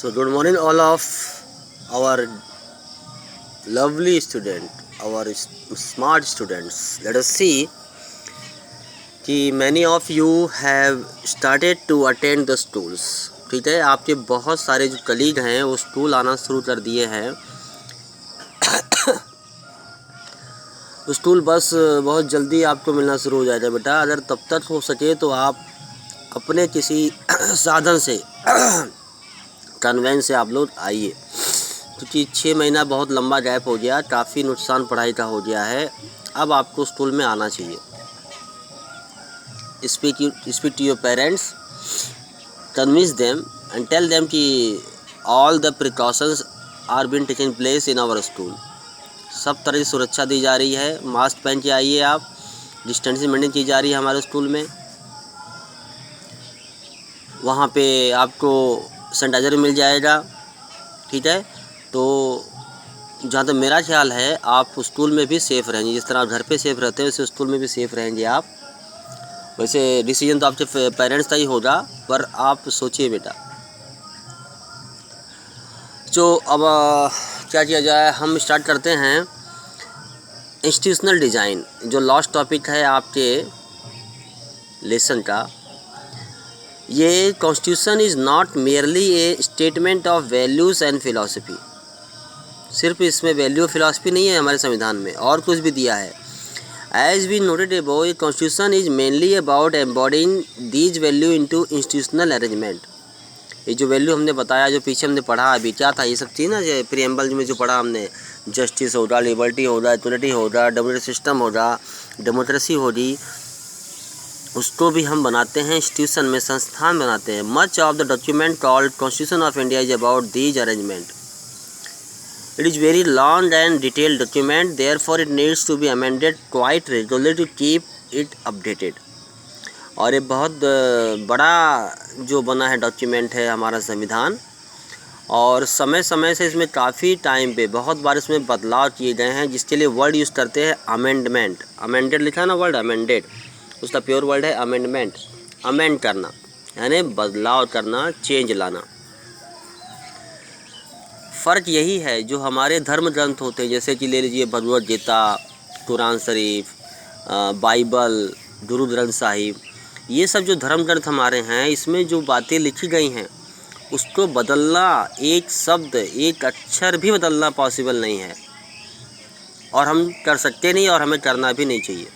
So good morning all of our lovely student, our smart students. Let us see कि many of you have started to attend the schools. ठीक है, आपके बहुत सारे जो colleague हैं वो स्कूल आना शुरू कर दिए हैं। स्कूल बस बहुत जल्दी आपको मिलना शुरू हो जाएगा बेटा। अगर तब तक हो सके तो आप अपने किसी साधन से कन्वेंस से आप लोग आइए, क्योंकि 6 महीना बहुत लंबा गैप हो गया, काफ़ी नुकसान पढ़ाई का हो गया है। अब आपको स्कूल में आना चाहिए। Speak to your parents, convince them and tell them कि all the precautions are been taken place in our school. सब तरह की सुरक्षा दी जा रही है। मास्क पहन के आइए आप, डिस्टेंसिंग मेंटेन की जा रही है हमारे स्कूल में। वहाँ पे आपको सैनिटाइज़र मिल जाएगा। ठीक है, तो जहाँ तक मेरा ख्याल है आप स्कूल में भी सेफ़ रहेंगे। जिस तरह आप घर पे सेफ़ रहते हैं वैसे स्कूल में भी सेफ़ रहेंगे आप। वैसे डिसीजन तो आपके पेरेंट्स का ही होगा, पर आप सोचिए बेटा। तो अब क्या किया जाए, हम स्टार्ट करते हैं इंस्टीट्यूशनल डिज़ाइन, जो लास्ट टॉपिक है आपके लेसन का। ये constitution is not merely A statement of values and philosophy. सिर्फ इसमें वैल्यू फिलॉसफी नहीं है हमारे संविधान में, और कुछ भी दिया है। As we noted above, a constitution is mainly about embodying these value into institutional arrangement. ये जो वैल्यू हमने बताया, जो पीछे हमने पढ़ा अभी, क्या था ये सब चीज़ ना, जो प्रीएम्बल में जो पढ़ा हमने, जस्टिस होगा, लिबर्टी होगा, इक्वलिटी होगा, डब्ल्यूटी सिस्टम होगा, डेमोक्रेसी होगी, उसको भी हम बनाते हैं इंस्टीट्यूशन में, संस्थान बनाते हैं। Much of the document called constitution of India is about these arrangement. It is very long and detailed document, therefore it needs to be amended quite regularly to keep it updated. और ये बहुत बड़ा जो बना है document है हमारा संविधान, और समय समय से इसमें काफ़ी टाइम पे बहुत बार इसमें बदलाव किए गए हैं, जिसके लिए वर्ड यूज़ करते हैं अमेंडमेंट। अमेंडेड लिखा ना वर्ड, अमेंडेड, उसका प्योर वर्ड है अमेंडमेंट। अमेंड करना यानी बदलाव करना, चेंज लाना। फ़र्क यही है, जो हमारे धर्म ग्रंथ होते हैं, जैसे कि ले लीजिए भगवद गीता, कुरान शरीफ, बाइबल, गुरु ग्रंथ साहिब, ये सब जो धर्म ग्रंथ हमारे हैं, इसमें जो बातें लिखी गई हैं उसको बदलना, एक शब्द, एक अक्षर भी बदलना पॉसिबल नहीं है, और हम कर सकते नहीं, और हमें करना भी नहीं चाहिए।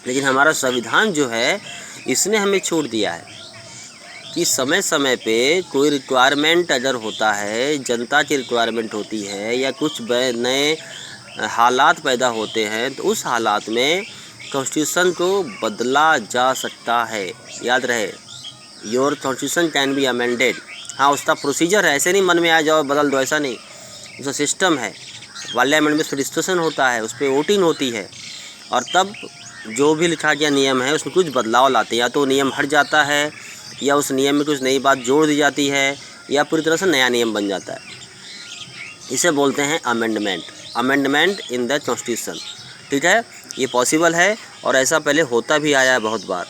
लेकिन हमारा संविधान जो है, इसने हमें छूट दिया है कि समय समय पे कोई रिक्वायरमेंट अगर होता है, जनता की रिक्वायरमेंट होती है, या कुछ नए हालात पैदा होते हैं, तो उस हालात में कॉन्स्टिट्यूशन को बदला जा सकता है। याद रहे, your constitution can be amended. हाँ, उसका प्रोसीजर है, ऐसे नहीं मन में आ जाओ बदल दो, ऐसा नहीं। उसका सिस्टम है, पार्लियामेंट में उस पर डिस्कशन होता है, उस पर वोटिंग होती है, और तब जो भी लिखा गया नियम है उसमें कुछ बदलाव लाते हैं। या तो नियम हट जाता है, या उस नियम में कुछ नई बात जोड़ दी जाती है, या पूरी तरह से नया नियम बन जाता है। इसे बोलते हैं amendment, amendment in the constitution. ठीक है, ये पॉसिबल है, और ऐसा पहले होता भी आया है बहुत बार।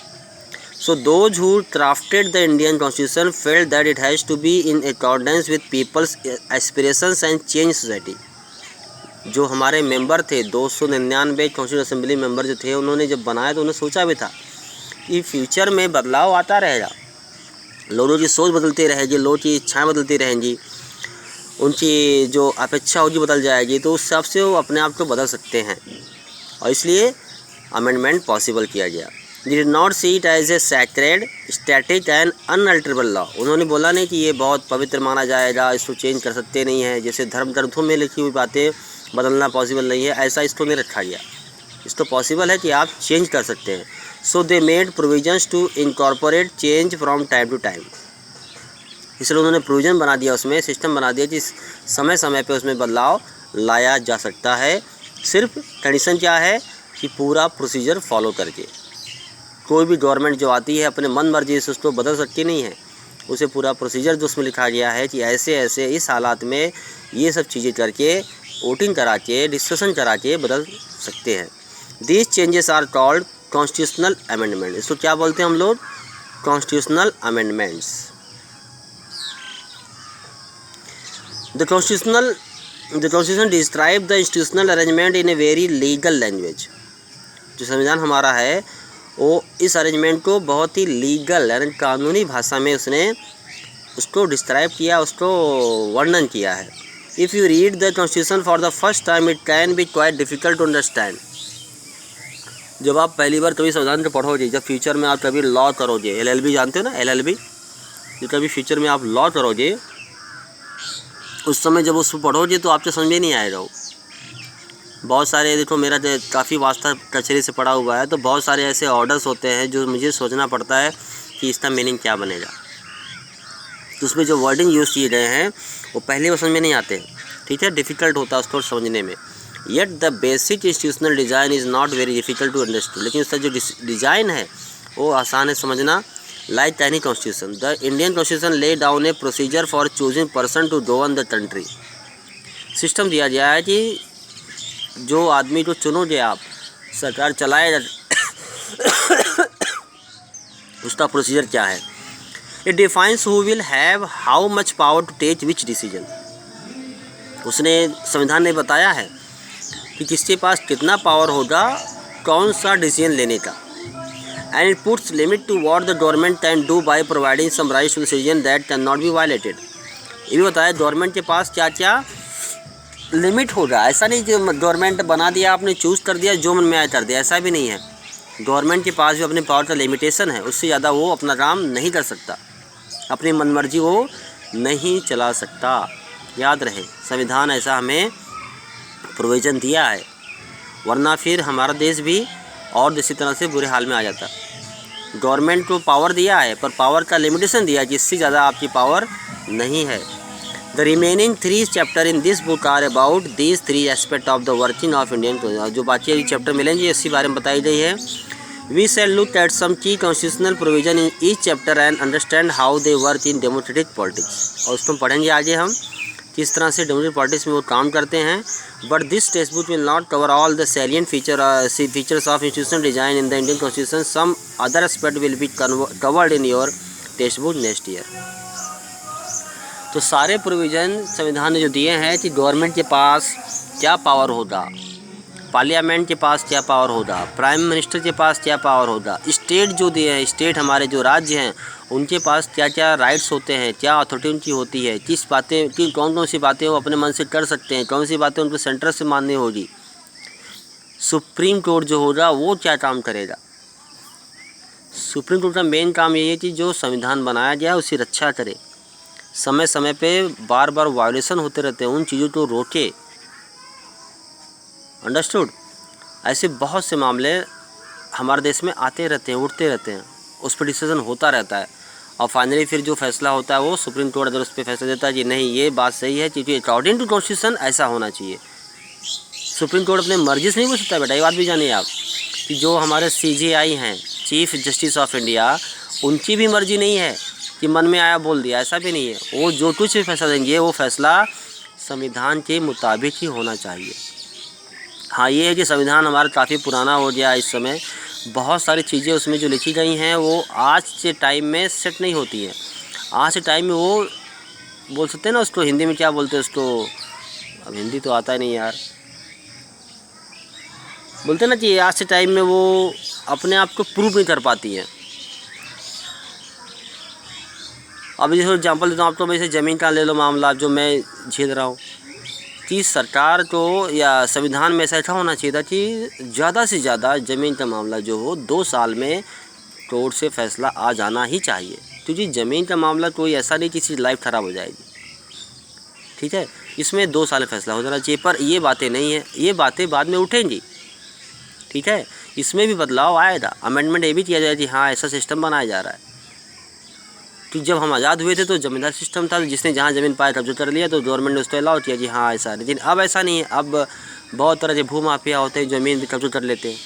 So those who crafted the Indian constitution felt that it has to be in accordance with people's aspirations and change society. जो हमारे मेंबर थे, 299 कॉन्स्टिट्यूशन असेंबली मेंबर जो थे, उन्होंने जब बनाया तो उन्होंने सोचा भी था कि फ्यूचर में बदलाव आता रहेगा, लोगों की सोच बदलती रहेगी, लोगों की इच्छाएं बदलती रहेंगी, उनकी जो अपेक्षा होगी बदल जाएगी, तो उस हिसाब से वो अपने आप को बदल सकते हैं, और इसलिए अमेंडमेंट पॉसिबल किया गया। Did not see it as a sacred, static and unalterable law. उन्होंने बोला नहीं कि ये बहुत पवित्र माना जाएगा, इसको चेंज कर सकते नहीं हैं, जैसे धर्म ग्रंथों में लिखी हुई बातें बदलना पॉसिबल नहीं है, ऐसा इसको नहीं रखा गया। इसको पॉसिबल है कि आप चेंज कर सकते हैं। So they made provisions to incorporate change from time to time. इसलिए उन्होंने प्रोविज़न बना दिया, उसमें सिस्टम बना दिया कि समय समय पे उसमें बदलाव लाया जा सकता है। सिर्फ कंडीशन क्या है कि पूरा प्रोसीजर फॉलो करके। कोई भी गवर्नमेंट जो आती है अपने मन मर्जी से उसको बदल सकती नहीं है, उसे पूरा प्रोसीजर जो उसमें लिखा गया है कि ऐसे ऐसे इस हालात में ये सब चीज़ें करके, वोटिंग करा के, डिस्कशन करा के बदल सकते हैं। These changes are called constitutional amendment. इसको क्या बोलते हैं हम लोग? Constitutional amendments. The constitution describe the institutional arrangement in a very legal language. जो संविधान हमारा है वो इस अरेंजमेंट को बहुत ही लीगल यानी कानूनी भाषा में उसने उसको डिस्क्राइब किया, उसको वर्णन किया है। If you read the constitution for the first time it can be quite difficult to understand. जब आप पहली बार कभी संविधान को पढ़ोगे, जब फ्यूचर में आप कभी लॉ करोगे, LLB जानते हो ना, LLB, जो कभी फ्यूचर में आप लॉ करोगे उस समय जब उसको पढ़ोगे तो आपको समझ में नहीं आएगा। वो बहुत सारे, देखो मेरा काफ़ी वास्ता कचहरी से पढ़ा हुआ है, तो बहुत सारे ऐसे ऑर्डर्स होते हैं जो मुझे सोचना पड़ता है कि इसका मीनिंग क्या बनेगा। तो उसमें जो वर्डिंग यूज़ किए गए हैं वो पहले वो समझ में नहीं आते, ठीक है, डिफ़िकल्ट होता है उसको समझने में। Yet the basic institutional design is not very difficult to understand, लेकिन उसका जो डिज़ाइन है वो आसान है समझना। Like any constitution, the Indian constitution lay down a procedure for choosing person to govern the country. System दिया गया है कि जो आदमी को चुनोगे आप, सरकार चलाए उसका प्रोसीजर क्या है। It defines who will have how much power to take which decision. उसने, संविधान ने बताया है कि किसके पास कितना पावर होगा कौन सा डिसीजन लेने का। And it puts limit to what the government can do by providing some rights to the citizen that can not be violated. ये भी बताया गवर्नमेंट के पास क्या क्या लिमिट होगा। ऐसा नहीं कि गवर्नमेंट बना दिया, आपने चूज़ कर दिया, जो मन में आया कर दिया, ऐसा भी नहीं है। गवर्नमेंट के पास भी अपने पावर का लिमिटेशन है, उससे ज़्यादा वो अपना काम नहीं कर सकता, अपनी मनमर्जी वो नहीं चला सकता। याद रहे, संविधान ऐसा हमें प्रोविज़न दिया है, वरना फिर हमारा देश भी और इसी तरह से बुरे हाल में आ जाता। गवर्नमेंट को पावर दिया है पर पावर का लिमिटेशन दिया है, जिससे ज़्यादा आपकी पावर नहीं है। The remaining 3 chapter in this book are about these 3 aspect of the working of Indian. जो बाकी अभी चैप्टर मिलेंगे इसी बारे में बताई गई है। We shall look at some key constitutional provision in each chapter and understand how they work in democratic politics. और उसको पढ़ेंगे आगे हम किस तरह से डेमोक्रेटिक पॉलिटिक्स में वो काम करते हैं। But this text book will not cover all the salient features of institutional design in the Indian constitution. Some other aspect will be covered in your text book next year. तो सारे provision संविधान ने जो दिए हैं कि government के पास क्या पावर होगा, पार्लियामेंट के पास क्या पावर होगा, प्राइम मिनिस्टर के पास क्या पावर होगा, स्टेट जो दिए हैं, स्टेट हमारे जो राज्य हैं उनके पास क्या क्या राइट्स होते हैं, क्या अथॉरिटी उनकी होती है, किस बातें की कौन कौन सी बातें वो अपने मन से कर सकते हैं, कौन सी बातें उनको सेंटर से माननी होगी, सुप्रीम कोर्ट जो होगा वो क्या काम करेगा। सुप्रीम कोर्ट का मेन काम यही है कि जो संविधान बनाया गया है उसकी रक्षा करे, समय समय पे बार बार वायलेशन होते रहते हैं, उन चीज़ों को रोके। अंडरस्टूड। ऐसे बहुत से मामले हमारे देश में आते रहते हैं, उठते रहते हैं, उस पर डिसीजन होता रहता है और फाइनली फिर जो फैसला होता है वो सुप्रीम कोर्ट अगर उस पर फैसला देता है कि नहीं ये बात सही है क्योंकि अकॉर्डिंग टू कॉन्स्टिट्यूशन ऐसा होना चाहिए। सुप्रीम कोर्ट अपने मर्जी से नहीं बोल सकता बेटा, ये बात भी जानिए आप कि जो हमारे CJI हैं, चीफ जस्टिस ऑफ इंडिया, उनकी भी मर्जी नहीं है कि मन में आया बोल दिया, ऐसा भी नहीं है। वो जो कुछ भी फैसला देंगे वो फैसला संविधान के मुताबिक ही होना चाहिए। हाँ, ये है कि संविधान हमारा काफ़ी पुराना हो गया इस समय, बहुत सारी चीज़ें उसमें जो लिखी गई हैं वो आज के टाइम में सेट नहीं होती हैं। आज के टाइम में वो बोल सकते हैं ना, उसको हिंदी में क्या बोलते हैं उसको, अब हिंदी तो आता ही नहीं यार, बोलते हैं ना कि आज के टाइम में वो अपने आप को प्रूव नहीं कर पाती हैं। अब जैसे एग्जाम्पल देता हूँ आपको, मैं जैसे ज़मीन का ले लो मामला जो मैं झेल रहा हूँ कि सरकार को या संविधान में ऐसा होना चाहिए था कि ज़्यादा से ज़्यादा ज़मीन का मामला जो हो 2 साल में कोर्ट से फैसला आ जाना ही चाहिए, क्योंकि ज़मीन का मामला कोई ऐसा नहीं किसी लाइफ ख़राब हो जाएगी, ठीक है, इसमें 2 साल में फैसला हो जाना चाहिए। पर ये बातें नहीं है, ये बातें बाद में उठेंगी, ठीक है, इसमें भी बदलाव आएगा, अमेंडमेंट ये भी किया जाए कि हाँ ऐसा सिस्टम बनाया जा रहा है कि जब हम आज़ाद हुए थे तो ज़मींदार सिस्टम था, जिसने जहाँ ज़मीन पाया कब्जा कर लिया, तो गवर्नमेंट ने उसको अलाउ किया कि हाँ ऐसा है। लेकिन अब ऐसा नहीं है, अब बहुत तरह के भू माफिया होते हैं, ज़मीन कब्जा कर लेते हैं,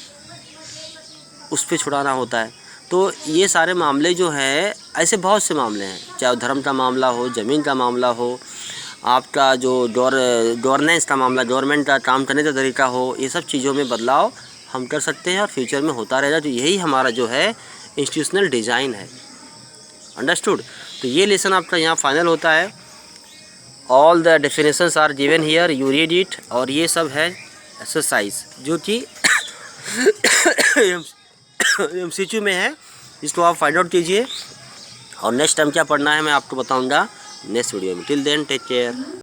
उस पर छुड़ाना होता है। तो ये सारे मामले जो हैं, ऐसे बहुत से मामले हैं, चाहे धर्म का मामला हो, ज़मीन का मामला हो, आपका जो गवर्नेंस का मामला, गवर्नमेंट का काम करने का तरीका हो, ये सब चीज़ों में बदलाव हम कर सकते हैं और फ्यूचर में होता रहेगा। तो यही हमारा जो है इंस्टीट्यूशनल डिज़ाइन है। अंडरस्टूड। तो ये लेसन आपका यहाँ फाइनल होता है all the definitions are given here, you read it. और ये सब है एक्सरसाइज जो कि MCQ में है, इसको आप फाइंड आउट कीजिए और नेक्स्ट टाइम क्या पढ़ना है मैं आपको बताऊंगा नेक्स्ट वीडियो में। Till then take care.